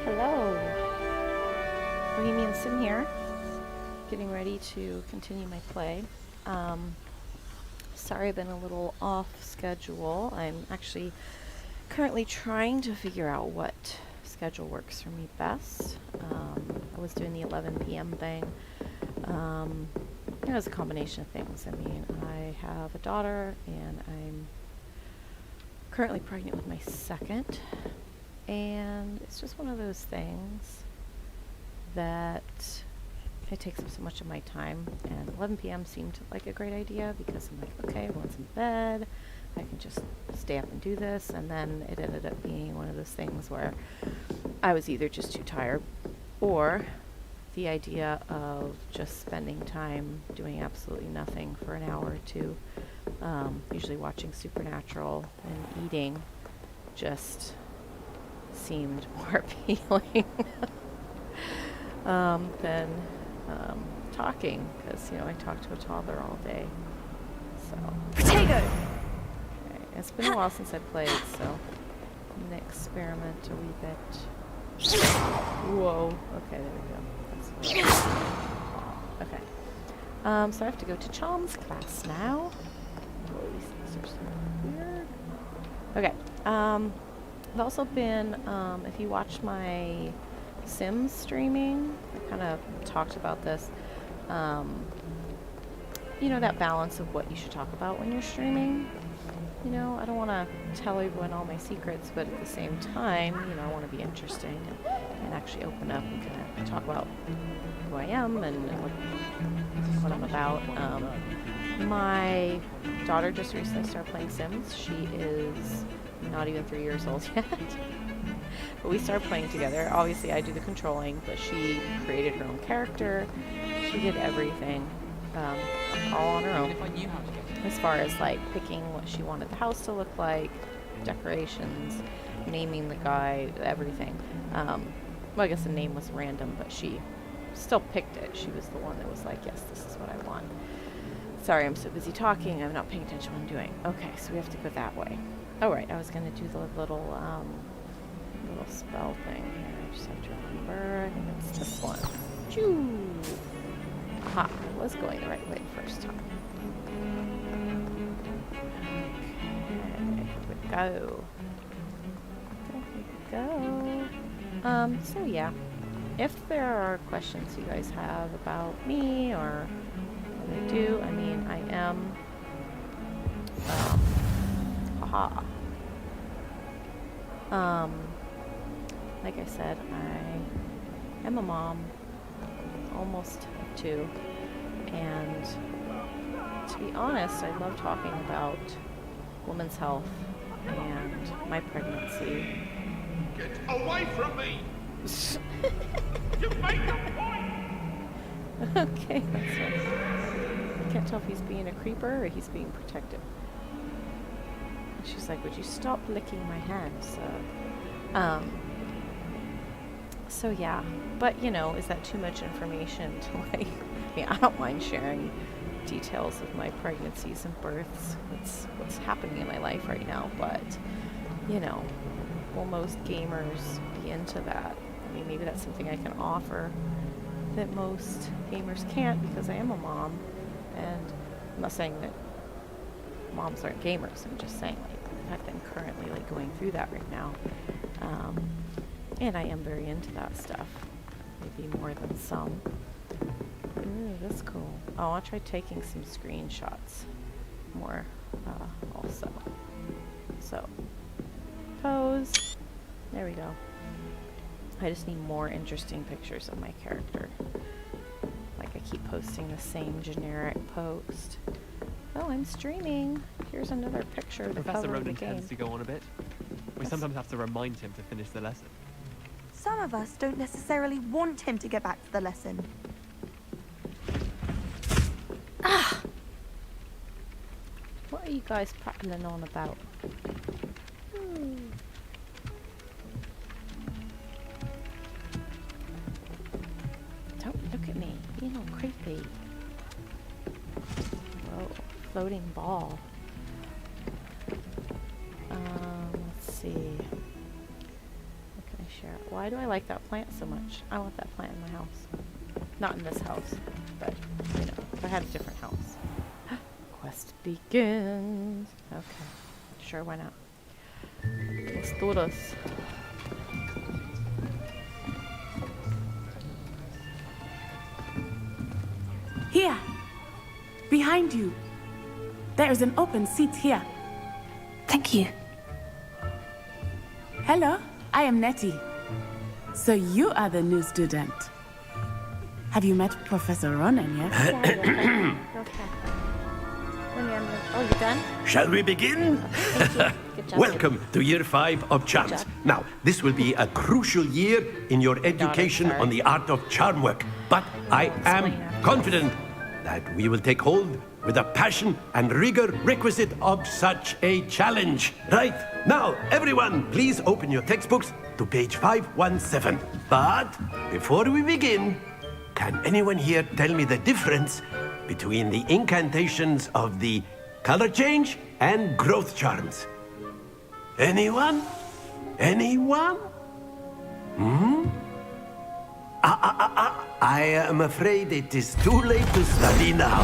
Hello, BohemianSim here, getting ready to continue my play. Sorry I've been a little off schedule. I'm actually currently trying to figure out what schedule works for me best. I was doing the 11 p.m. thing. It was a combination of things. I mean, I have a daughter and I'm currently pregnant with my second. And it's just one of those things that it takes up so much of my time. And 11 p.m. seemed like a great idea because I'm like, okay, everyone's in bed. I can just stay up and do this. And then it ended up being one of those things where I was either just too tired or the idea of just spending time doing absolutely nothing for an hour or two, usually watching Supernatural and eating, just seemed more appealing than talking, because I talk to a toddler all day. So Potato. okay. It's been a while since I played, so I'm gonna experiment a wee bit. Whoa. Okay, there we go. That's okay. So I have to go to Charms class now. Whoa, these things are so weird. Okay. I've also been, if you watch my Sims streaming, I kind of talked about this, that balance of what you should talk about when you're streaming. I don't want to tell everyone all my secrets, but at the same time, I want to be interesting and actually open up and kind of talk about who I am and what I'm about. My daughter just recently started playing Sims. She is not even 3 years old yet. But we started playing together. Obviously, I do the controlling, but she created her own character. She did everything all on her own. As far as like picking what she wanted the house to look like, decorations, naming the guy, everything. Well, I guess the name was random, but she still picked it. She was the one that was like, yes, this is what I want. Sorry, I'm so busy talking. I'm not paying attention to what I'm doing. Okay, so we have to go that way. Oh, right. I was going to do the little spell thing here. I just have to remember. I think it's this one. Choo! Aha, I was going the right way the first time. Okay, here we go. There we go. So yeah, if there are questions you guys have about me or what I do, I mean, I am, like I said, I am a mom, almost of two, and to be honest, I love talking about women's health and my pregnancy. Get away from me! You make a point! Okay, that's right. I can't tell if he's being a creeper or he's being protective. And she's like, would you stop licking my hand, sir? So yeah, but is that too much information to like, I mean, I don't mind sharing details of my pregnancies and births. It's what's happening in my life right now, but will most gamers be into that? I mean, maybe that's something I can offer that most gamers can't, because I am a mom, and I'm not saying that moms aren't gamers. I'm just saying, like, the fact that I'm currently like going through that right now. And I am very into that stuff. Maybe more than some. Ooh, that's cool. Oh, I'll try taking some screenshots more also. So, pose. There we go. I just need more interesting pictures of my character. Like, I keep posting the same generic post. Oh, I'm streaming. Here's another picture of the Professor cover of the Ronan game. tends to go on a bit. We sometimes have to remind him to finish the lesson. Some of us don't necessarily want him to get back to the lesson. Ah! What are you guys prattling on about? Don't look at me. You're all creepy. Whoa, floating ball. Let's see. What can I chair. Why do I like that plant so much? I want that plant in my house. Not in this house, but, you know, if I had a different house. Quest begins. Okay. Sure, why not? Let's do this. Here! Behind you! There is an open seat here. Thank you. Hello, I am Nettie. So you are the new student. Have you met Professor Ronan yet? Okay. Oh, you done? Shall we begin? Good job. Welcome to Year 5 of Charms. job. Now, this will be a crucial year in your education sorry. on the art of charm work. But I am explain after. confident that we will take hold with the passion and rigor requisite of such a challenge. Right, now, everyone, please open your textbooks to page 517. But before we begin, can anyone here tell me the difference between the incantations of the color change and growth charms? Anyone? Anyone? I am afraid it is too late to study now.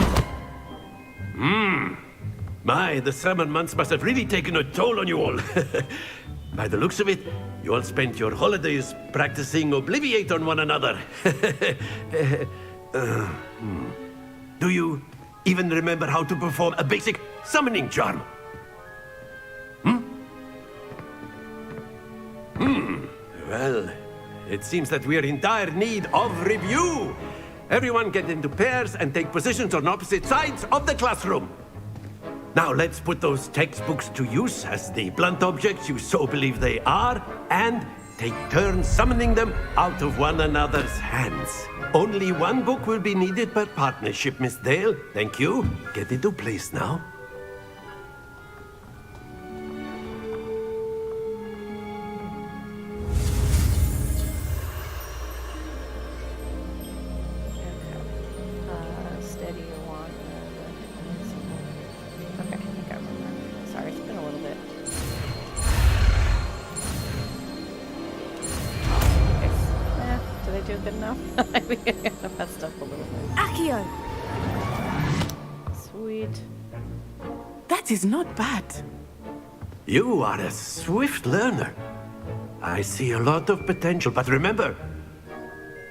My, the summer months must have really taken a toll on you all. By the looks of it, you all spent your holidays practicing Obliviate on one another. Do you even remember how to perform a basic summoning charm? Well, it seems that we are in dire need of review. Everyone get into pairs and take positions on opposite sides of the classroom. Now let's put those textbooks to use as the blunt objects you so believe they are, and take turns summoning them out of one another's hands. Only one book will be needed per partnership, Miss Dale. Thank you. Get into place now. Steady your wand. Okay, I think I remember. Sorry, it's been a little bit. Did I do good enough? I think I messed up a little bit. Accio! Sweet. That is not bad. You are a swift learner. I see a lot of potential, but remember,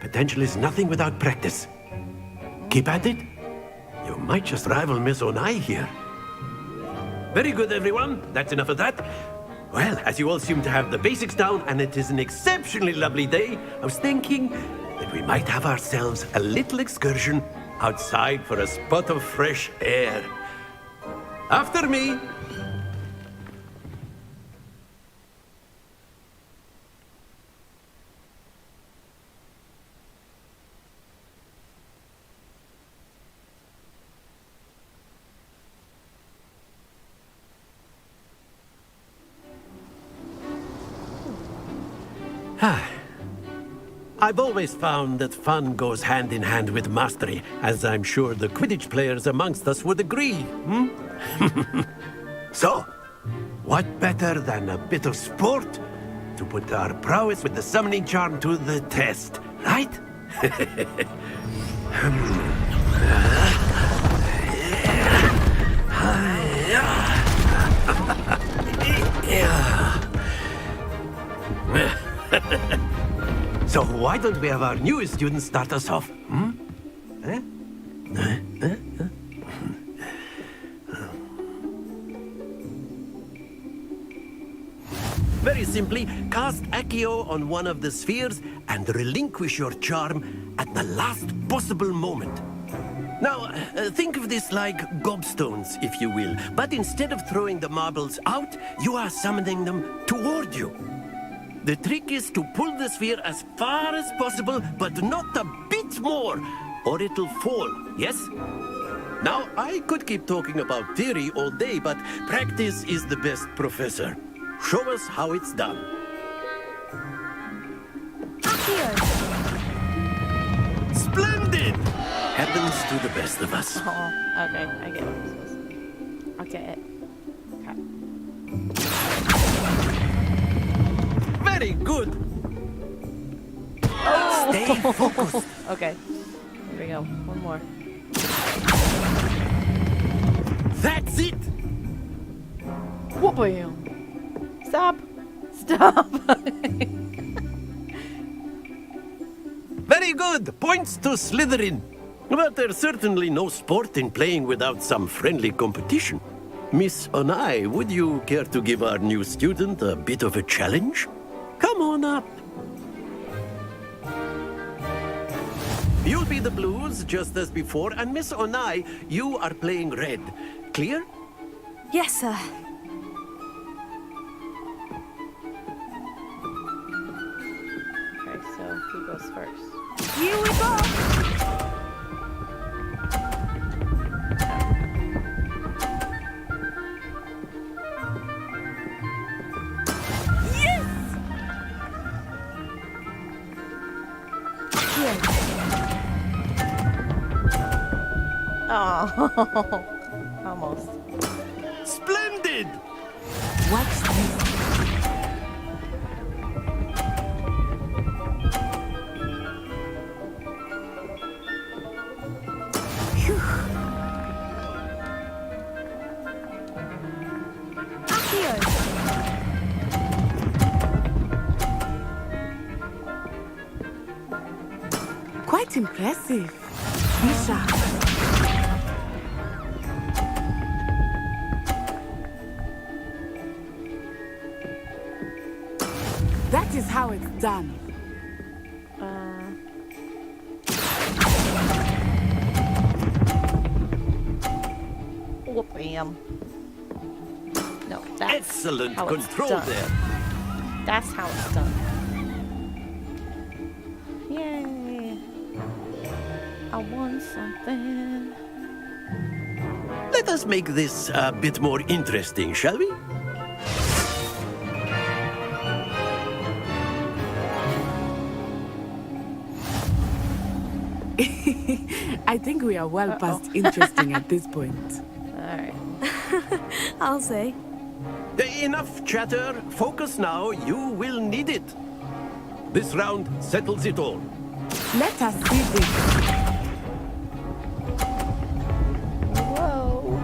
potential is nothing without practice. Keep at it. You might just rival Miss Onai here. Very good, everyone. That's enough of that. Well, as you all seem to have the basics down, and it is an exceptionally lovely day, I was thinking that we might have ourselves a little excursion outside for a spot of fresh air. After me. I've always found that fun goes hand in hand with mastery, as I'm sure the Quidditch players amongst us would agree. So, what better than a bit of sport to put our prowess with the summoning charm to the test, right? So why don't we have our newest student start us off? Very simply, cast Accio on one of the spheres and relinquish your charm at the last possible moment. Now, think of this like gobstones, if you will. But instead of throwing the marbles out, you are summoning them toward you. The trick is to pull the sphere as far as possible, but not a bit more, or it'll fall, yes? Now, I could keep talking about theory all day, but practice is the best professor. Show us how it's done. Accio! Splendid! Happens to the best of us. Oh, okay, I get what I'm supposed to do. I'll get it. Okay. Very good. Stay focused. Okay. Here we go. One more. That's it. Whoop-bam. Stop. Stop. Very good. Points to Slytherin. But there's certainly no sport in playing without some friendly competition. Miss Onai, would you care to give our new student a bit of a challenge? Come on up. You'll be the blues, just as before, and Miss Onai, you are playing red. Clear? Yes, sir. Okay, so who goes first? Here we go. Oh, almost. Splendid! Watch this. Quite impressive. Be sharp. That is how it's done. Whoop-bam. No, that's Excellent how it's control done. there. That's how it's done. Yay. I won something. Let us make this a bit more interesting, shall we? I think we are well past interesting at this point. Alright. I'll say. Enough chatter. Focus now. You will need it. This round settles it all. Let us see this. Whoa.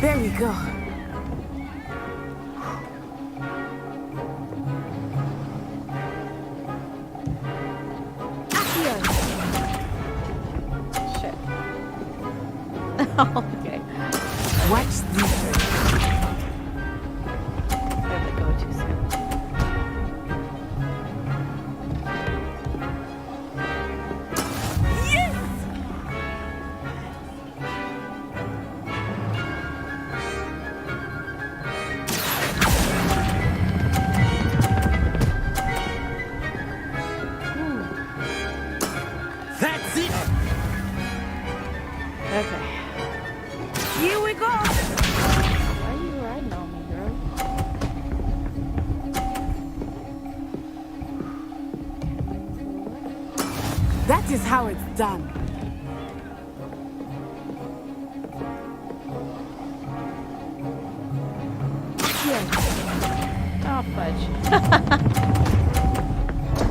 There we go. Shit. Okay. Watch this. I had to go too soon. That's it. Okay. Here we go. Why are you riding on me, girl? That is how it's done. Oh, fudge.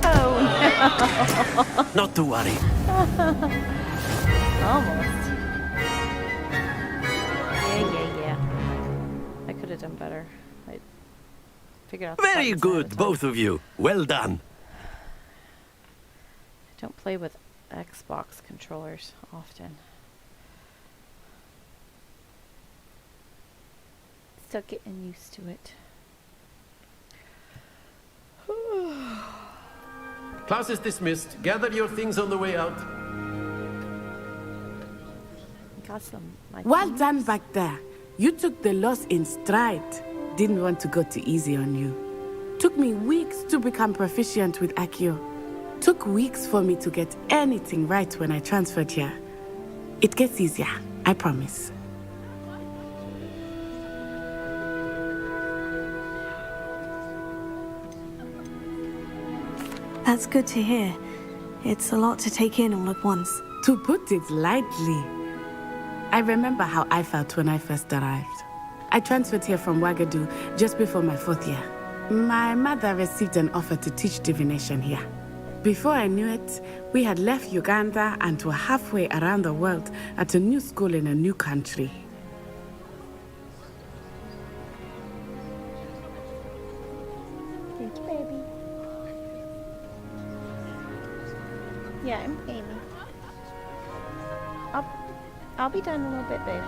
Oh, Not to worry. no. Almost. Yeah. I could have done better. I figured out the Very buttons ahead good, of time. both of you. Well done. I don't play with Xbox controllers often. Still getting used to it. Class is dismissed. Gather your things on the way out. Got some. Well done back there. You took the loss in stride. Didn't want to go too easy on you. Took me weeks to become proficient with Accio. Took weeks for me to get anything right when I transferred here. It gets easier, I promise. That's good to hear. It's a lot to take in all at once. To put it lightly, I remember how I felt when I first arrived. I transferred here from Ouagadougou just before my 4th year. My mother received an offer to teach divination here. Before I knew it, we had left Uganda and were halfway around the world at a new school in a new country. Thank you, baby. Yeah, I'm Amy. I'll be done in a little bit, baby.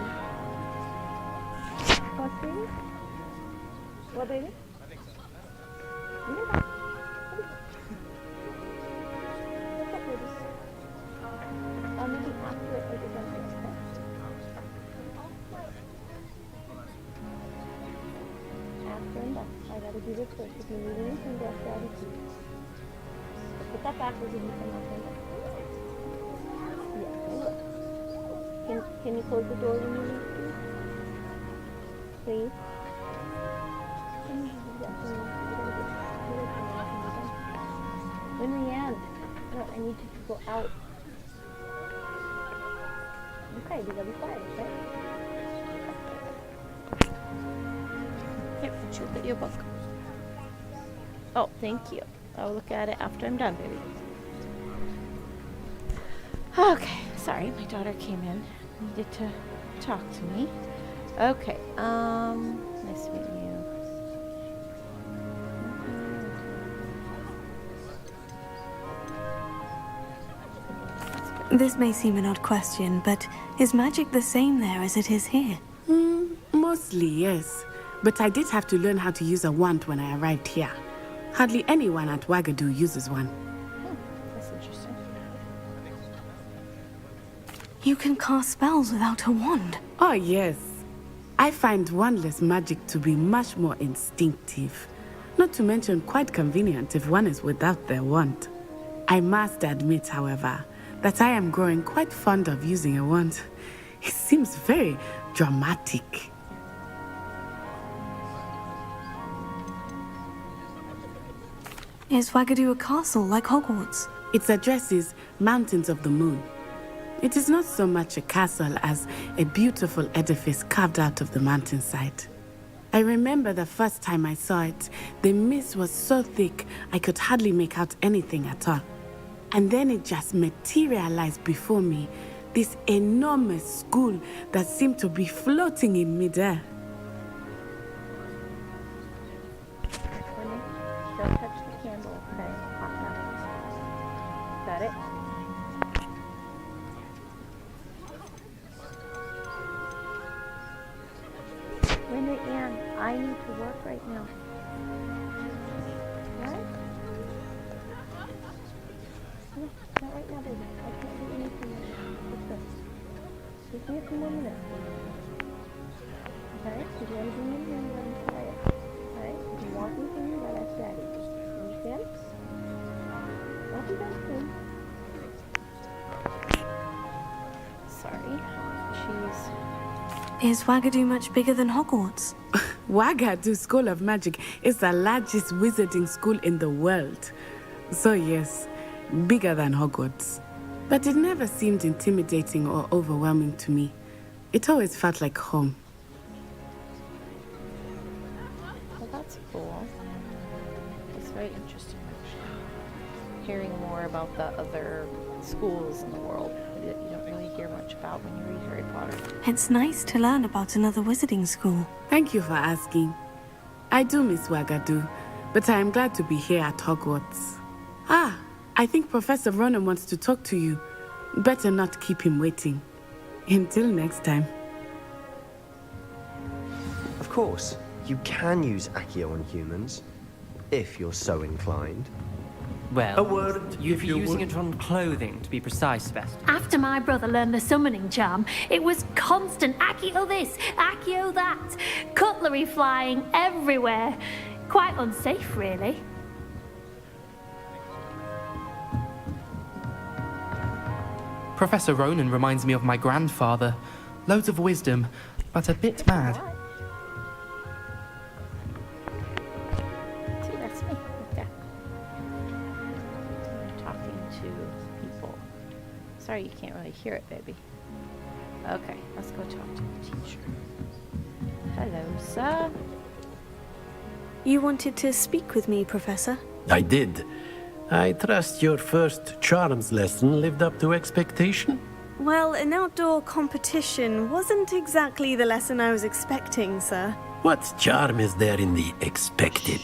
What, baby? What, baby? You can talk. What's up, baby? Maybe after it, like, again, next time. After I'm done. I gotta do this first. If you need anything, go after Daddy, please. Put that backwards and you come out there. Yeah, I will. Can you close the door when you leave, please? Please? When we end, no, I need you to go out. Okay, you gotta be quiet, okay? Here, put you look at your book. Oh, thank you. I'll look at it after I'm done, baby. Okay, sorry, my daughter came in. Needed to talk to me. Okay, nice to meet you. This may seem an odd question, but is magic the same there as it is here? Mostly, yes. But I did have to learn how to use a wand when I arrived here. Hardly anyone at Wagadu uses one. That's interesting. You can cast spells without a wand. Oh, yes. I find wandless magic to be much more instinctive. Not to mention quite convenient if one is without their wand. I must admit, however, that I am growing quite fond of using a wand. It seems very dramatic. Is Wagadu a castle like Hogwarts? Its address is Mountains of the Moon. It is not so much a castle as a beautiful edifice carved out of the mountainside. I remember the first time I saw it, the mist was so thick I could hardly make out anything at all. And then it just materialized before me, this enormous school that seemed to be floating in midair. Don't touch the candle, okay? Hot now. Got it? Linda Ann, I need to work right now. What? No, not right now, baby. I can't do anything right now. What's this? Give me a few more minutes. Okay? If you want to do anything, you let me try it. Alright? If you want anything, you let us daddy. Understand? I'll be done soon. Sorry. Jeez. Is Wagadu much bigger than Hogwarts? Wagadu School of Magic is the largest wizarding school in the world. So yes, bigger than Hogwarts. But it never seemed intimidating or overwhelming to me. It always felt like home. Well, that's cool. It's very interesting, actually. Hearing more about the other schools in the world that you don't really hear much about when you read Harry Potter. It's nice to learn about another wizarding school. Thank you for asking. I do miss Wagadu, but I am glad to be here at Hogwarts. Ah, I think Professor Ronan wants to talk to you. Better not keep him waiting. Until next time. Of course, you can use Accio on humans, if you're so inclined. Well, A word, you'd if be you using would. it on clothing, to be precise, Best. After my brother learned the summoning charm, it was constant Accio this, Accio that, cutlery flying everywhere. Quite unsafe, really. Professor Ronan reminds me of my grandfather. Loads of wisdom, but a bit mad. See, that's me. Okay. I'm talking to people. Sorry you can't really hear it, baby. Okay, let's go talk to the teacher. Hello, sir. You wanted to speak with me, Professor? I did. I trust your first charms lesson lived up to expectation? Well, an outdoor competition wasn't exactly the lesson I was expecting, sir. What charm is there in the expected?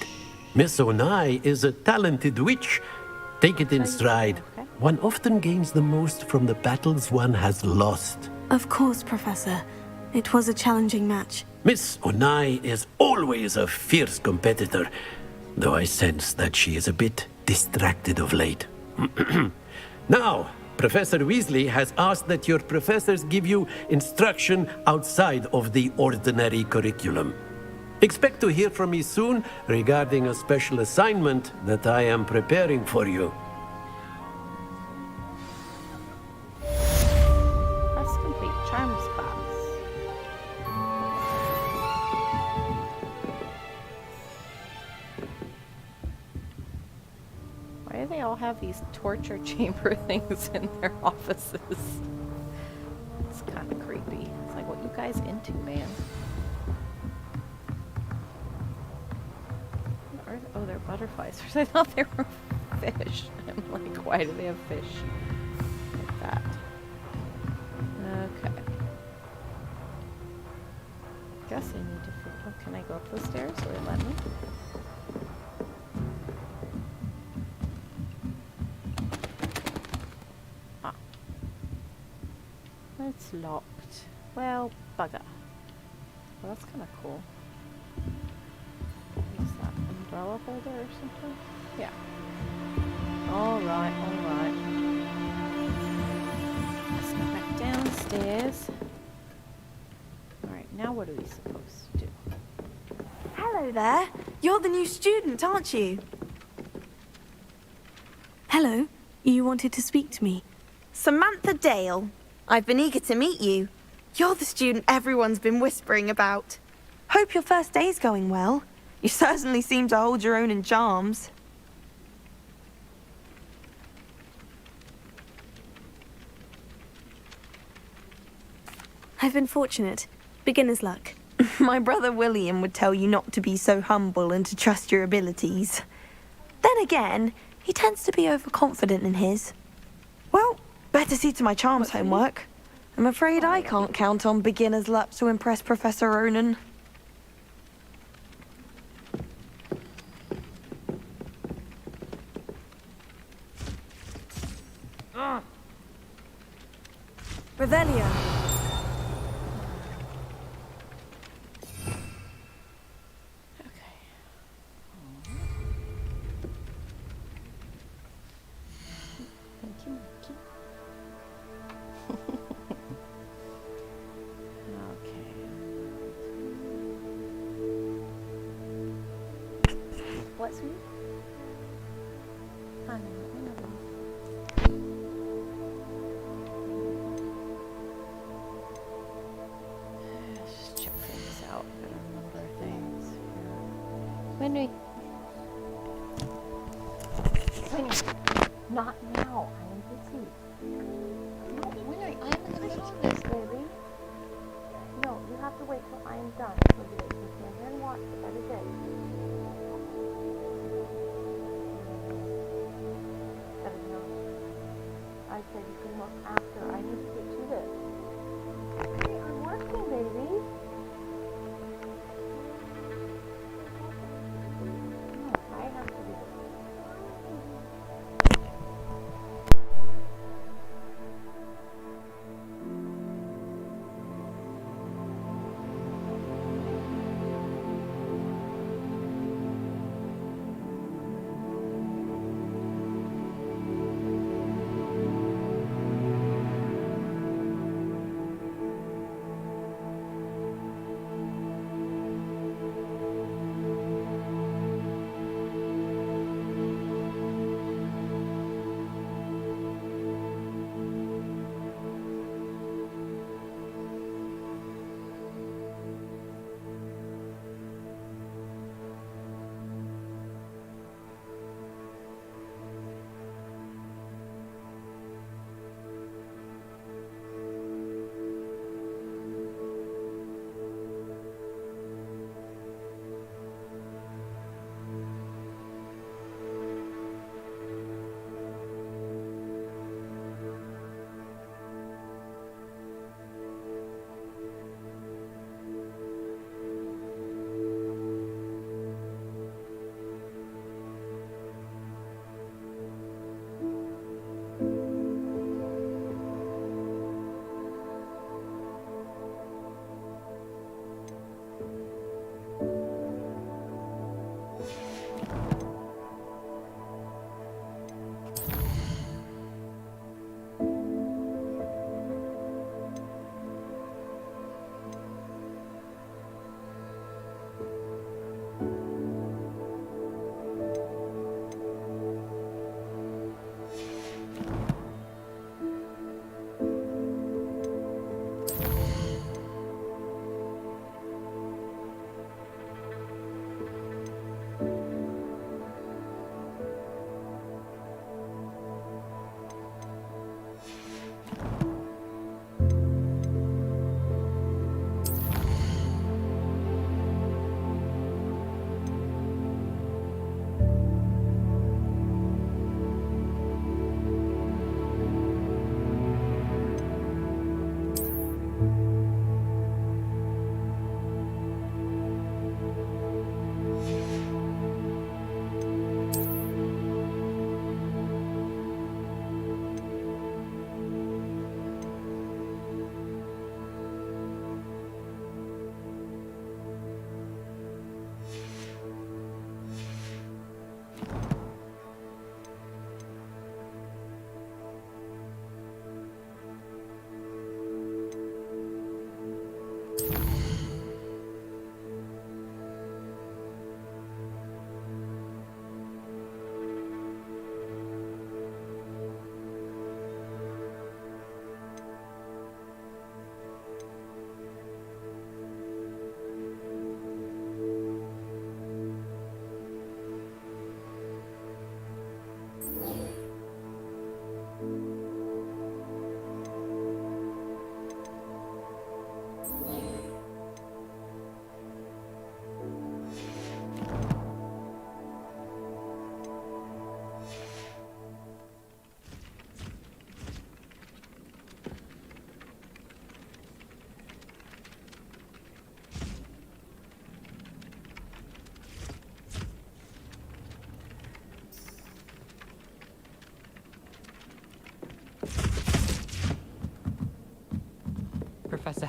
Miss Onai is a talented witch. Take it in stride. One often gains the most from the battles one has lost. Of course, Professor. It was a challenging match. Miss Onai is always a fierce competitor, though I sense that she is a bit distracted of late. Now, Professor Weasley has asked that your professors give you instruction outside of the ordinary curriculum. Expect to hear from me soon regarding a special assignment that I am preparing for you. Let's complete charms class. Why do they all have these torture chamber things in their offices? It's kind of creepy. It's like, what you guys into, man? Oh, they're butterflies. I thought they were fish. I'm like, why do they have fish like that? Okay. Guess I need to figure. Oh, can I go up the stairs? Will it let me? Ah. It's locked. Well, bugger. Well, that's kind of cool. Is that umbrella holder or something? Yeah. Alright, alright. Let's go back downstairs. Alright, now what are we supposed to do? Hello there. You're the new student, aren't you? Hello. You wanted to speak to me? Samantha Dale. I've been eager to meet you. You're the student everyone's been whispering about. Hope your first day's going well. You certainly seem to hold your own in charms. I've been fortunate. Beginner's luck. My brother William would tell you not to be so humble and to trust your abilities. Then again, he tends to be overconfident in his. Well, better see to my charms homework. I'm afraid I can't count on beginner's luck to impress Professor Ronan. Revelio. Thank you, Mikey. Okay. What's me? I know. Let's just check things out. Gotta remember things. Winry. Not now. I am busy. No, Winry, I am in the middle of this, baby. No, you have to wait till I am done. So that you can stand here and watch it every day. I said you can look after. I need to get to this. Hey, I'm working, baby. No, I have to do this.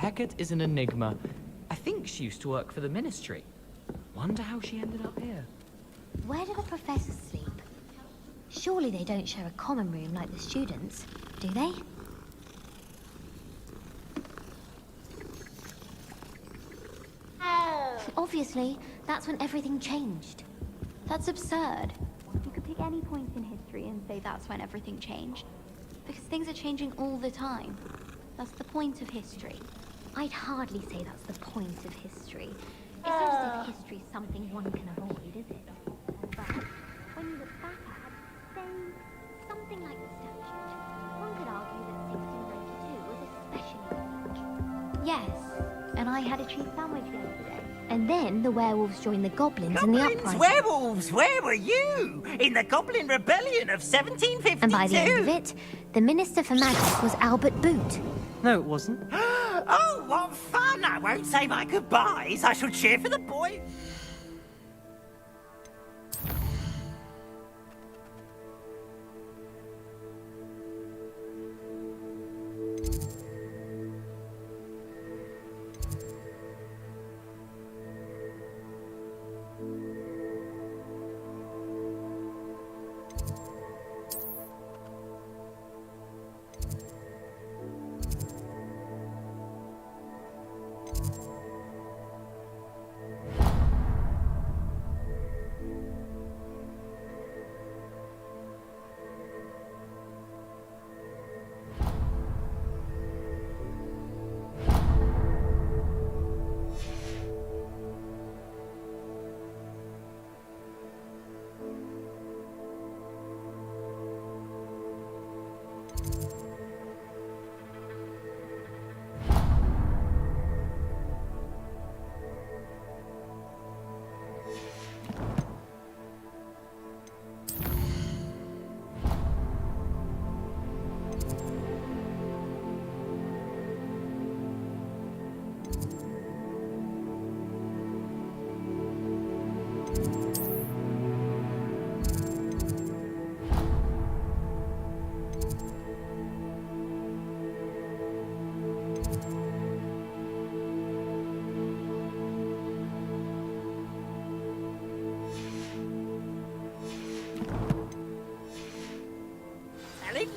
Hecat is an enigma. I think she used to work for the Ministry. Wonder how she ended up here. Where do the professors sleep? Surely they don't share a common room like the students, do they? Obviously, that's when everything changed. That's absurd. You could pick any point in history and say that's when everything changed. Because things are changing all the time. That's the point of history. I'd hardly say that's the point of history. It's not as if history's something one can avoid, is it? But when you look back at, say, something like the statute, one could argue that 1692 was especially unique. Yes, and I had a cheese sandwich yesterday. And then the werewolves joined the goblins in the uprising. Werewolves, where were you? In the Goblin Rebellion of 1752? And by the end of it, the Minister for Magic was Albert Boot. No, it wasn't. Oh, what fun! I won't say my goodbyes. I shall cheer for the boy.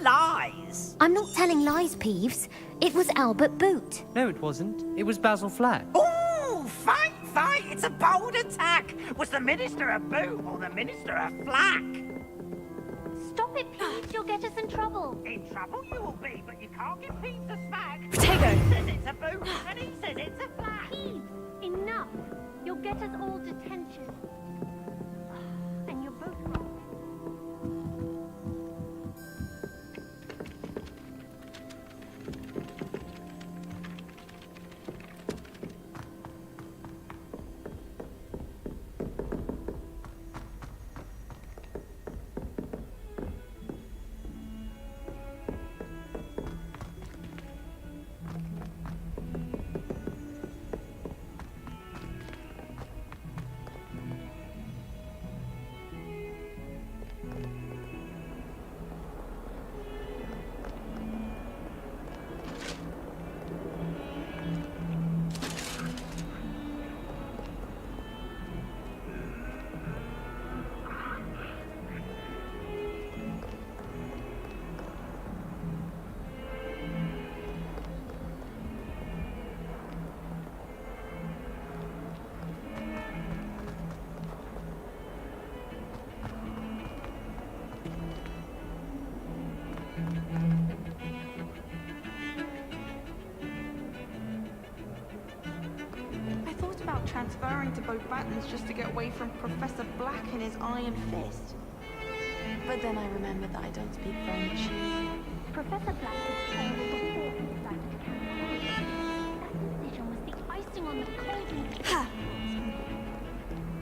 Lies. I'm not telling lies, Peeves. It was Albert Boot. No, it wasn't. It was Basil Flack. Oh, fight! It's a bold attack. Was the Minister a boot or the Minister a flack? Stop it, Peeves. You'll get us in trouble. In trouble you will be, but you can't give Peeves a smack. Potato! He says it's a boot, and he says it's a flack. Peeves, enough. You'll get us all detention. And you're both wrong. Transferring to both battens just to get away from Professor Black and his iron fist. But then I remembered that I don't speak French. Professor Black was terrible before he decided to cancel. That decision was the icing on the cake. Ha!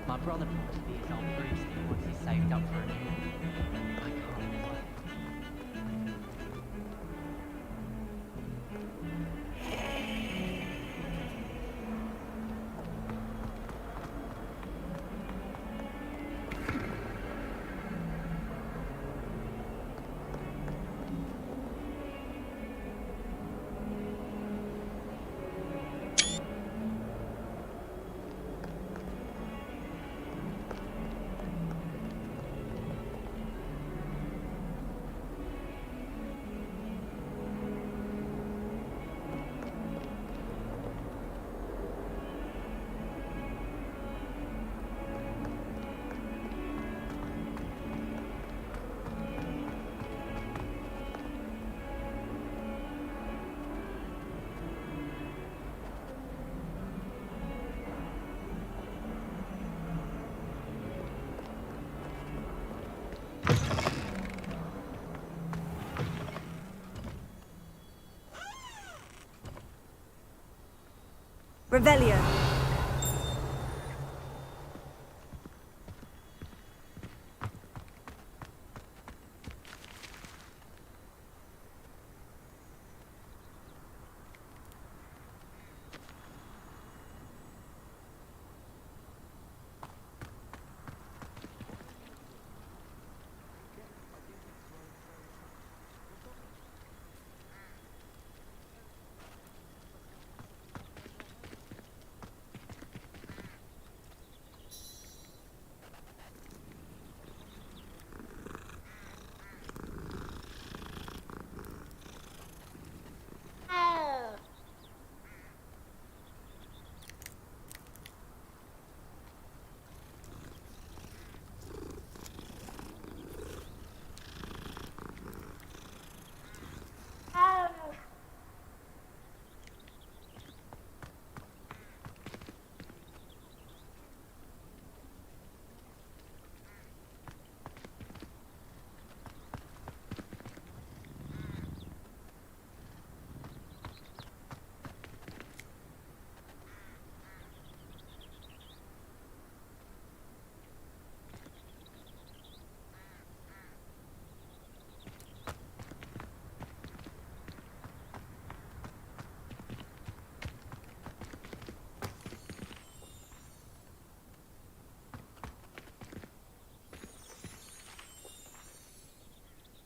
My brother probably is on Brucey once he's saved up for it. I can't wait. Revelio.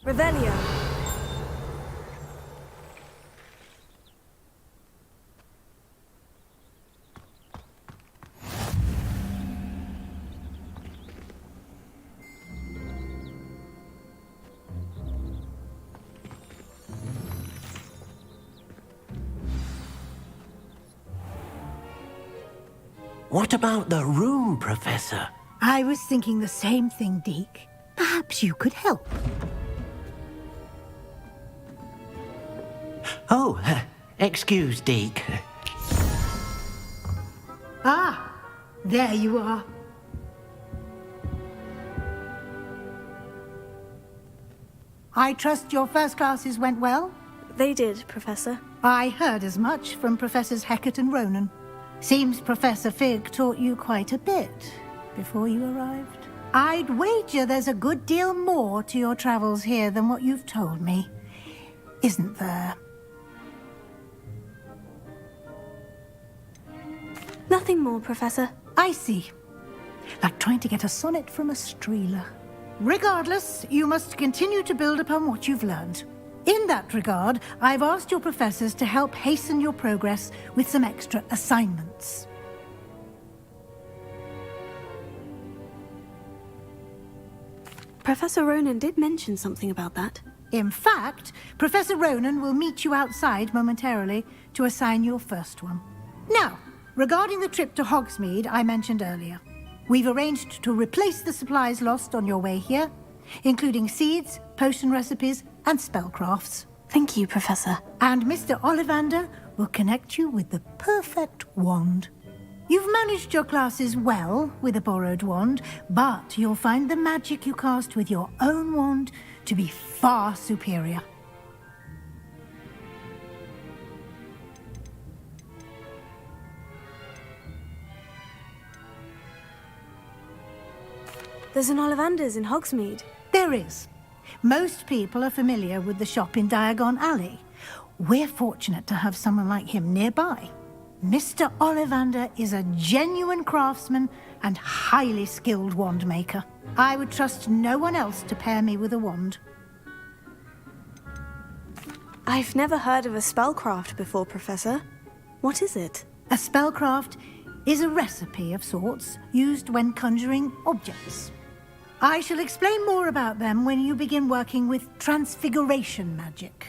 Revelio. What about the room, Professor? I was thinking the same thing, Deke. Perhaps you could help. Oh, excuse, Deke. Ah, there you are. I trust your first classes went well? They did, Professor. I heard as much from Professors Hecat and Ronan. Seems Professor Fig taught you quite a bit before you arrived. I'd wager there's a good deal more to your travels here than what you've told me. Isn't there? Nothing more, Professor. I see. Like trying to get a sonnet from a streeler. Regardless, you must continue to build upon what you've learned. In that regard, I've asked your professors to help hasten your progress with some extra assignments. Professor Ronan did mention something about that. In fact, Professor Ronan will meet you outside momentarily to assign your first one. Now, regarding the trip to Hogsmeade I mentioned earlier, we've arranged to replace the supplies lost on your way here, including seeds, potion recipes, and spellcrafts. Thank you, Professor. And Mr. Ollivander will connect you with the perfect wand. You've managed your classes well with a borrowed wand, but you'll find the magic you cast with your own wand to be far superior. There's an Ollivander's in Hogsmeade. There is. Most people are familiar with the shop in Diagon Alley. We're fortunate to have someone like him nearby. Mr. Ollivander is a genuine craftsman and highly skilled wand maker. I would trust no one else to pair me with a wand. I've never heard of a spellcraft before, Professor. What is it? A spellcraft is a recipe of sorts used when conjuring objects. I shall explain more about them when you begin working with transfiguration magic.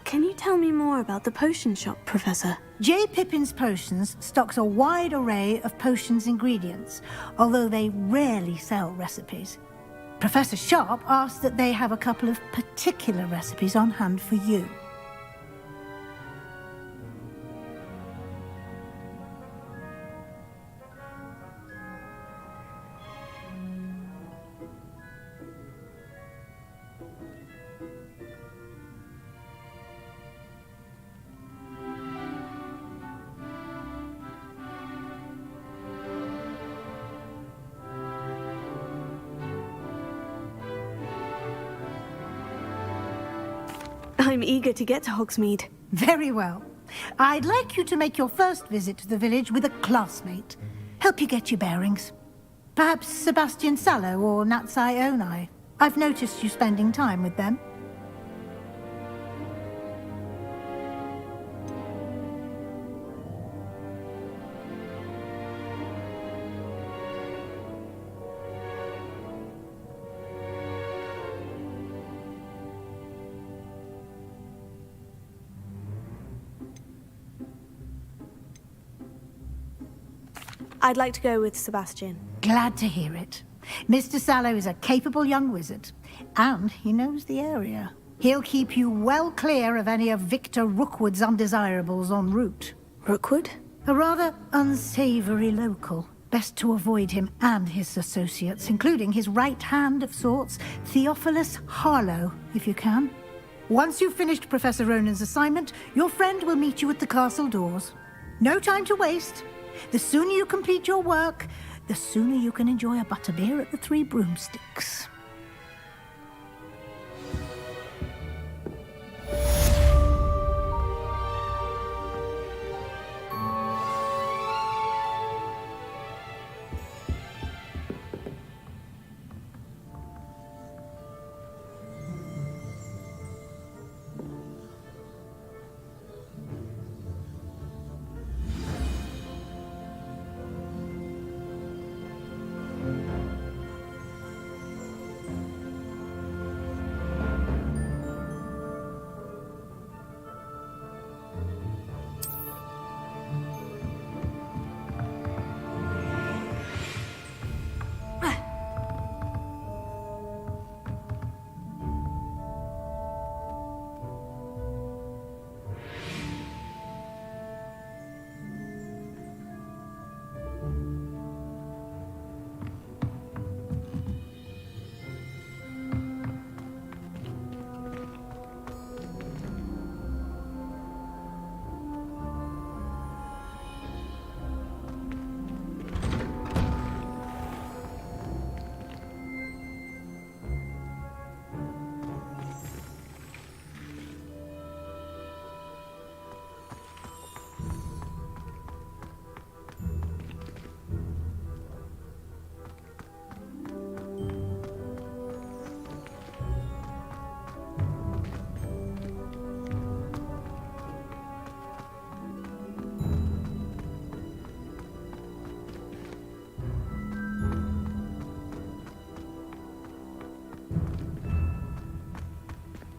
Can you tell me more about the potion shop, Professor? J. Pippin's Potions stocks a wide array of potions ingredients, although they rarely sell recipes. Professor Sharp asked that they have a couple of particular recipes on hand for you. I'm eager to get to Hogsmeade. Very well. I'd like you to make your first visit to the village with a classmate. Help you get your bearings. Perhaps Sebastian Sallow or Natsai Onai. I've noticed you spending time with them. I'd like to go with Sebastian. Glad to hear it. Mr. Sallow is a capable young wizard, and he knows the area. He'll keep you well clear of any of Victor Rookwood's undesirables en route. Rookwood? A rather unsavory local. Best to avoid him and his associates, including his right hand of sorts, Theophilus Harlow, if you can. Once you've finished Professor Ronan's assignment, your friend will meet you at the castle doors. No time to waste. The sooner you complete your work, the sooner you can enjoy a butterbeer at the Three Broomsticks.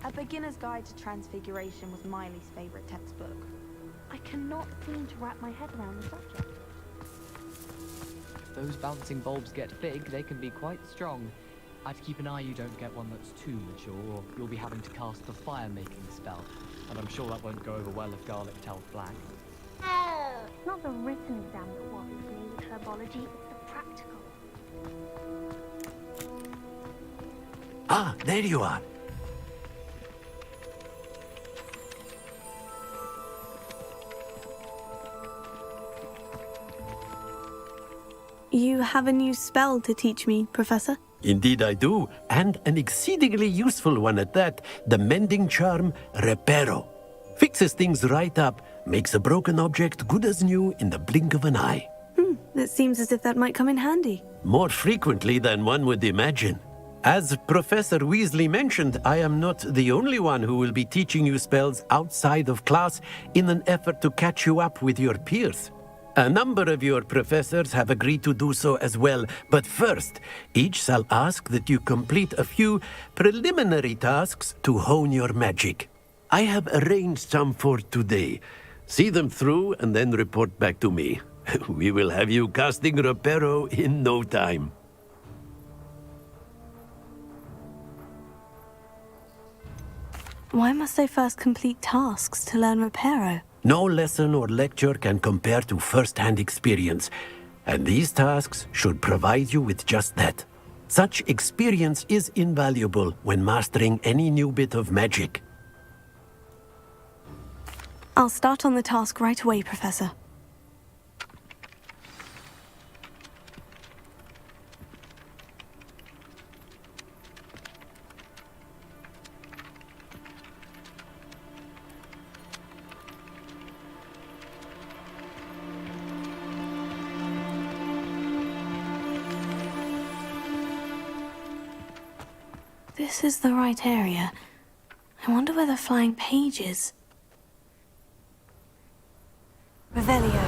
A Beginner's Guide to Transfiguration was Miley's favourite textbook. I cannot seem to wrap my head around the subject. If those bouncing bulbs get big, they can be quite strong. I'd keep an eye you don't get one that's too mature, or you'll be having to cast the fire-making spell. And I'm sure that won't go over well if Garlic tells Black. It's not the written exam that worries me with herbology, it's the practical. Ah, there you are. You have a new spell to teach me, Professor? Indeed I do, and an exceedingly useful one at that. The mending charm, Reparo. Fixes things right up, makes a broken object good as new in the blink of an eye. It seems as if that might come in handy. More frequently than one would imagine. As Professor Weasley mentioned, I am not the only one who will be teaching you spells outside of class in an effort to catch you up with your peers. A number of your professors have agreed to do so as well, but first, each shall ask that you complete a few preliminary tasks to hone your magic. I have arranged some for today. See them through and then report back to me. We will have you casting Reparo in no time. Why must I first complete tasks to learn Reparo? No lesson or lecture can compare to first-hand experience, and these tasks should provide you with just that. Such experience is invaluable when mastering any new bit of magic. I'll start on the task right away, Professor. this is the right area. I wonder where the flying page is. Revelio.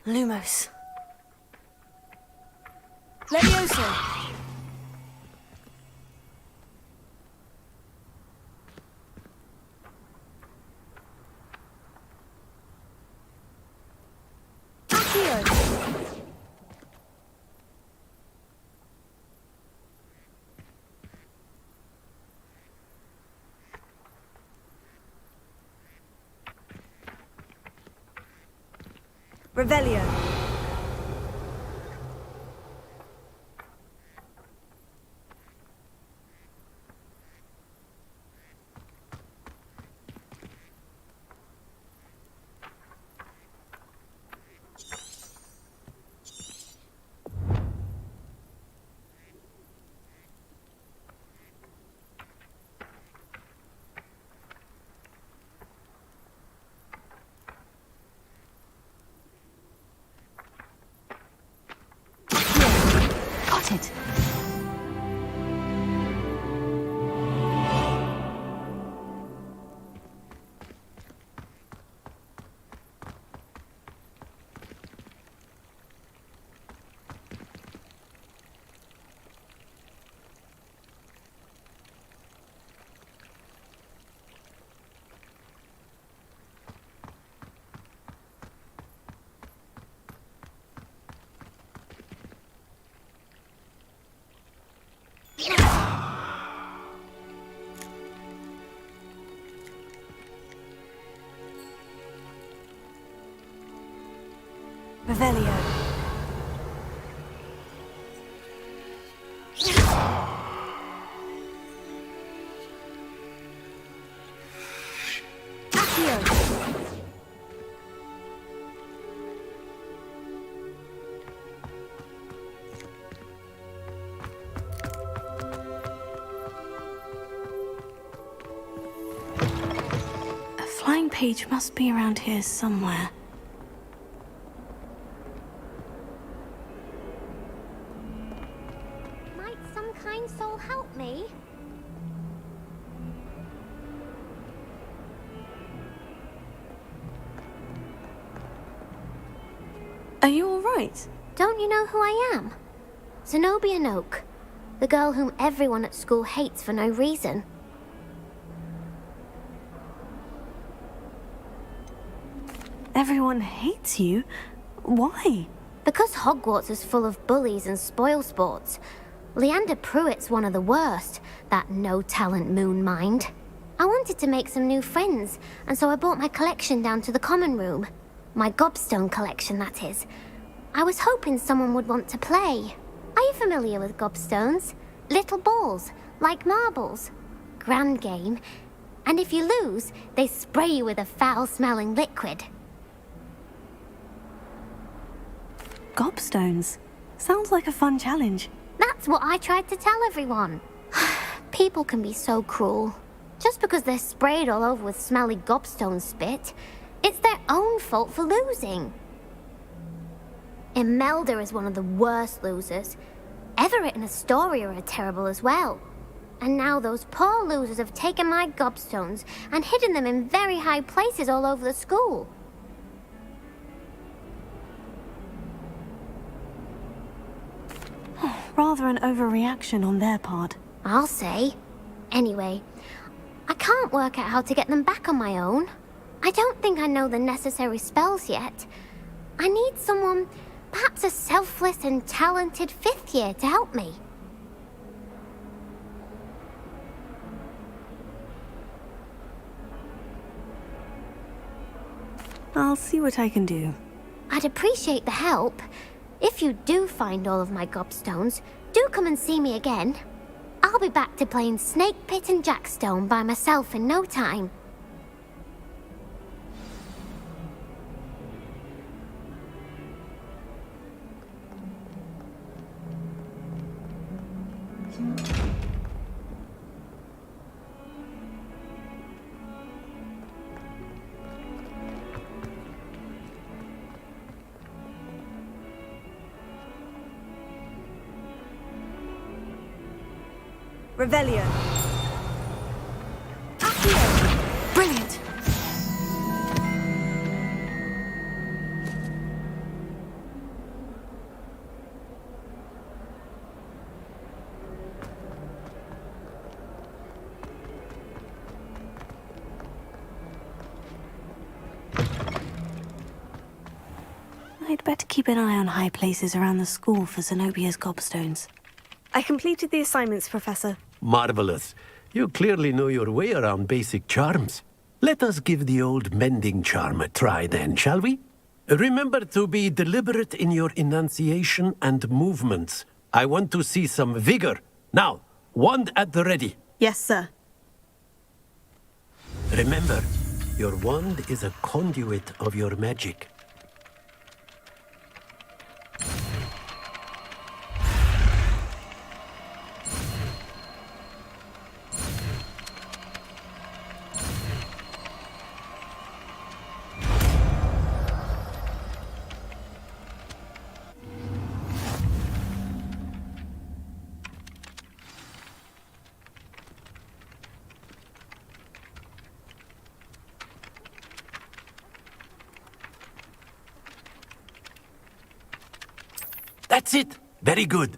Lumos. Levioso. Revelio. Got it. Revelio. A flying page must be around here somewhere. Are you all right? Don't you know who I am? Zenobia Noak, the girl whom everyone at school hates for no reason. Everyone hates you? Why? Because Hogwarts is full of bullies and spoilsports. Leander Pruitt's one of the worst, that no-talent moon mind. I wanted to make some new friends, and so I brought my collection down to the common room. My gobstone collection, that is. I was hoping someone would want to play. Are you familiar with gobstones? Little balls, like marbles. Grand game. And if you lose, they spray you with a foul-smelling liquid. Gobstones. Sounds like a fun challenge. That's what I tried to tell everyone. People can be so cruel. Just because they're sprayed all over with smelly gobstone spit, it's their own fault for losing. Imelda is one of the worst losers. Everett and Astoria are terrible as well. And now those poor losers have taken my gobstones and hidden them in very high places all over the school. Rather an overreaction on their part. I'll say. Anyway, I can't work out how to get them back on my own. I don't think I know the necessary spells yet. I need someone, perhaps a selfless and talented fifth year to help me. I'll see what I can do. I'd appreciate the help. If you do find all of my gobstones, do come and see me again. I'll be back to playing Snake Pit and Jackstone by myself in no time. Revelio. Accio. Brilliant. I'd better keep an eye on high places around the school for Zenobia's gobstones. I completed the assignments, Professor. Marvelous. You clearly know your way around basic charms. Let us give the old mending charm a try then, shall we? Remember to be deliberate in your enunciation and movements. I want to see some vigor. Now, wand at the ready. Yes, sir. Remember, your wand is a conduit of your magic. That's it! Very good.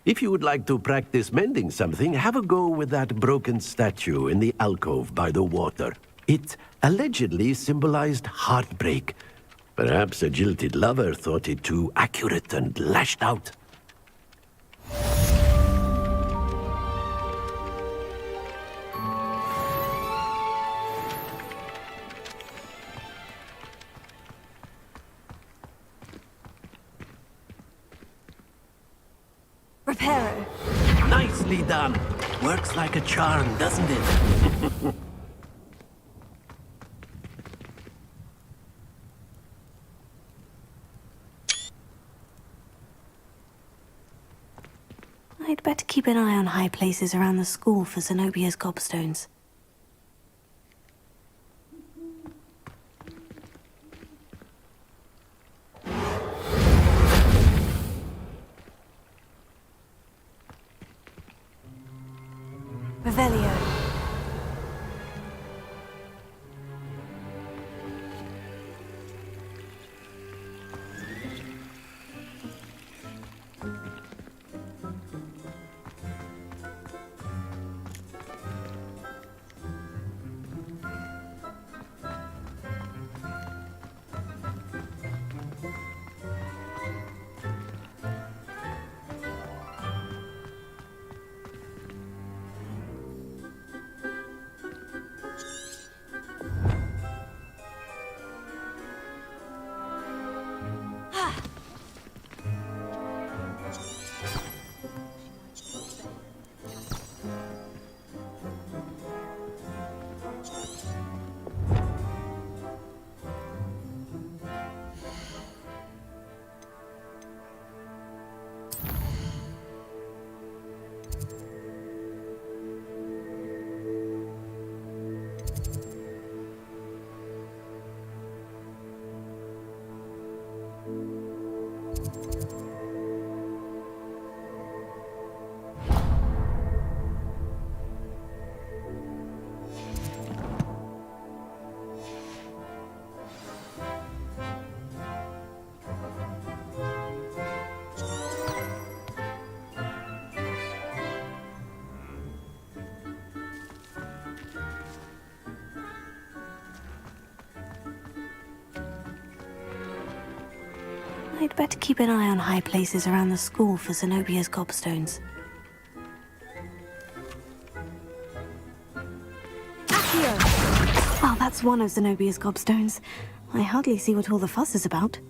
If you would like to practice mending something, have a go with that broken statue in the alcove by the water. It allegedly symbolized heartbreak. Perhaps a jilted lover thought it too accurate and lashed out. Reparo. Nicely done. Works like a charm, doesn't it? I'd better keep an eye on high places around the school for Zenobia's gobstones. Revelio. I'd better keep an eye on high places around the school for Zenobia's gobstones. Accio! Well, that's one of Zenobia's gobstones. I hardly see what all the fuss is about.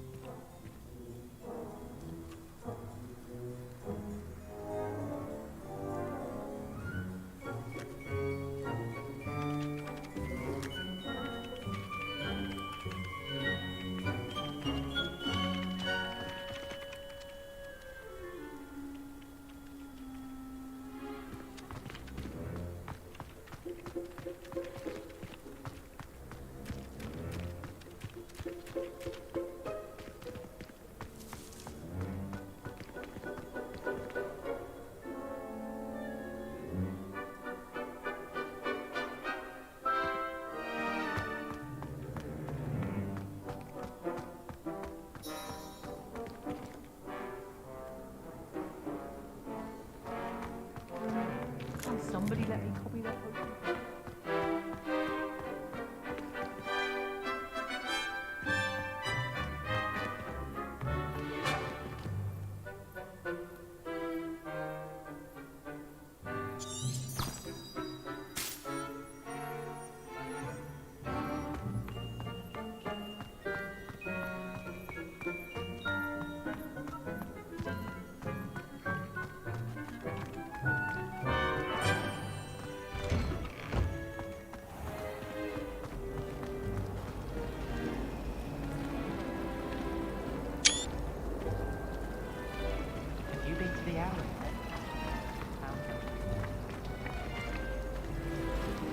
Somebody let me copy that potion. Have you been to the alley?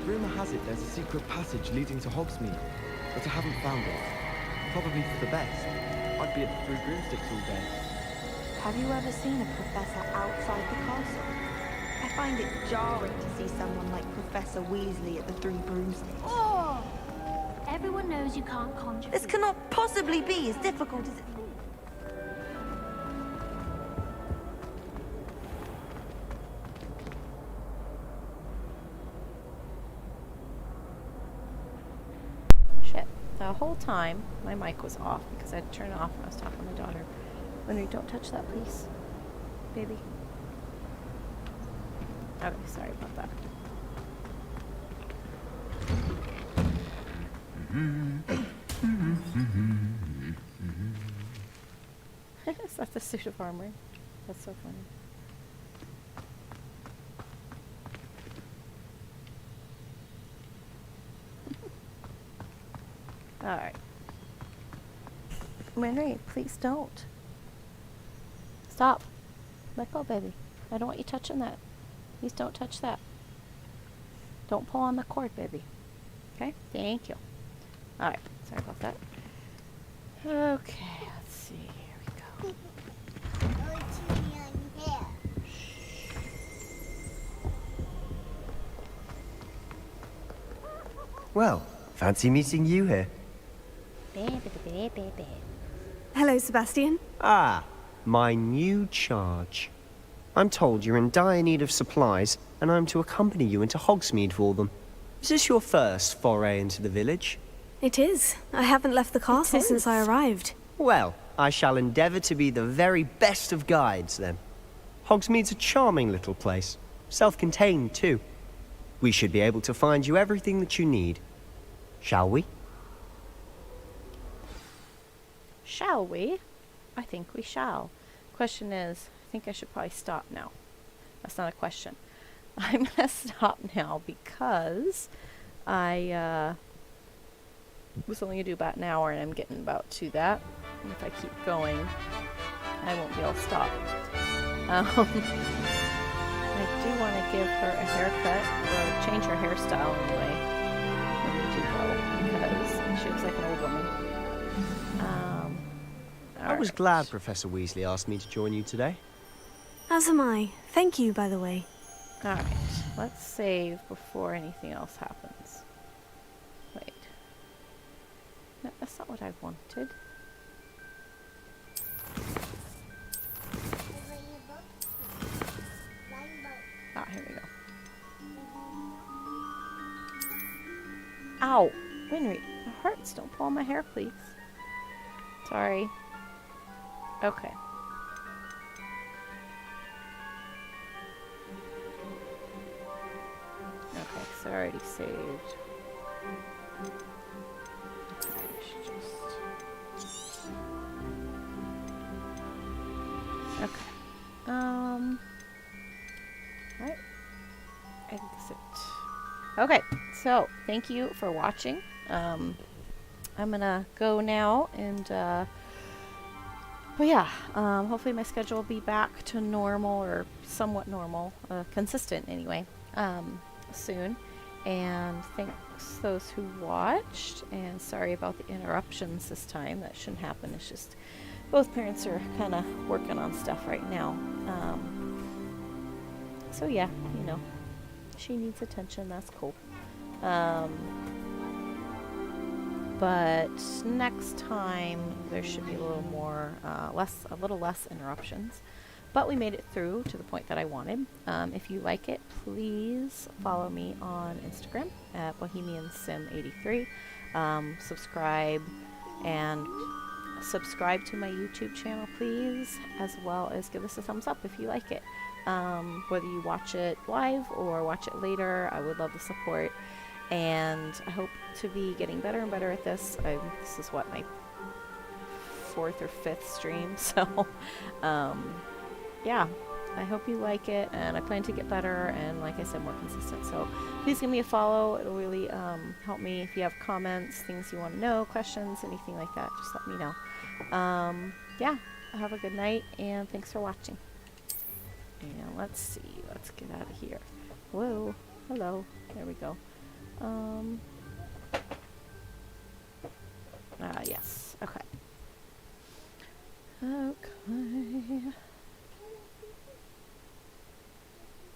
Rumour has it there's a secret passage leading to Hogsmeade, but I haven't found it. Probably for the best. I'd be at the Three Broomsticks all day. Have you ever seen a professor outside the castle? I find it jarring to see someone like Professor Weasley at the Three Broomsticks. Oh! Everyone knows you can't conjure. This cannot possibly be as difficult as it seems. Shit. The whole time, my mic was off because I had to turn it off when I was talking to my daughter. Winry, don't touch that, please. Baby. Okay, sorry about that. Is that the suit of armor? That's so funny. Alright. Winry, please don't. Stop. Let go, baby. I don't want you touching that. Please don't touch that. Don't pull on the cord, baby. Okay? Thank you. Alright. Sorry about that. Okay, let's see. Here we go. Well, fancy meeting you here. Hello, Sebastian. Ah, my new charge. I'm told you're in dire need of supplies, and I'm to accompany you into Hogsmeade for them. Is this your first foray into the village? It is. I haven't left the castle since I arrived. Well, I shall endeavour to be the very best of guides, then. Hogsmeade's a charming little place. Self-contained, too. We should be able to find you everything that you need. Shall we? Shall we? I think we shall. Question is, I think I should probably stop now. That's not a question. I'm gonna stop now because I was only gonna do about an hour and I'm getting about to that. And if I keep going, I won't be able to stop. I do want to give her a haircut or change her hairstyle anyway when we do go because she looks like an old woman. I was glad Professor Weasley asked me to join you today. As am I. Thank you, by the way. Alright, let's save before anything else happens. Wait. No, that's not what I wanted. Ah, here we go. Ow! Winry, it hurts. Don't pull on my hair, please. Sorry. Okay. Okay, so I already saved. Okay, I should just... Okay. Right. Exit. Okay, so thank you for watching. I'm gonna go now and but yeah, hopefully my schedule will be back to normal or somewhat normal, consistent anyway, soon. And thanks those who watched, and sorry about the interruptions this time. That shouldn't happen. It's just both parents are kind of working on stuff right now. So yeah, you know, she needs attention. That's cool. But next time there should be a little more, a little less interruptions. but we made it through to the point that I wanted. If you like it, please follow me on Instagram at BohemianSim83. Subscribe to my YouTube channel, please, as well as give us a thumbs up if you like it. Whether you watch it live or watch it later, I would love the support, and I hope to be getting better and better at this. This is what, my 4th or 5th stream, so yeah, I hope you like it, and I plan to get better and, like I said, more consistent. So please give me a follow. It'll really help me. If you have comments, things you want to know, questions, anything like that, just let me know. Yeah, have a good night, and thanks for watching. And let's see, let's get out of here. Whoa, hello, there we go. Yes, okay. Okay.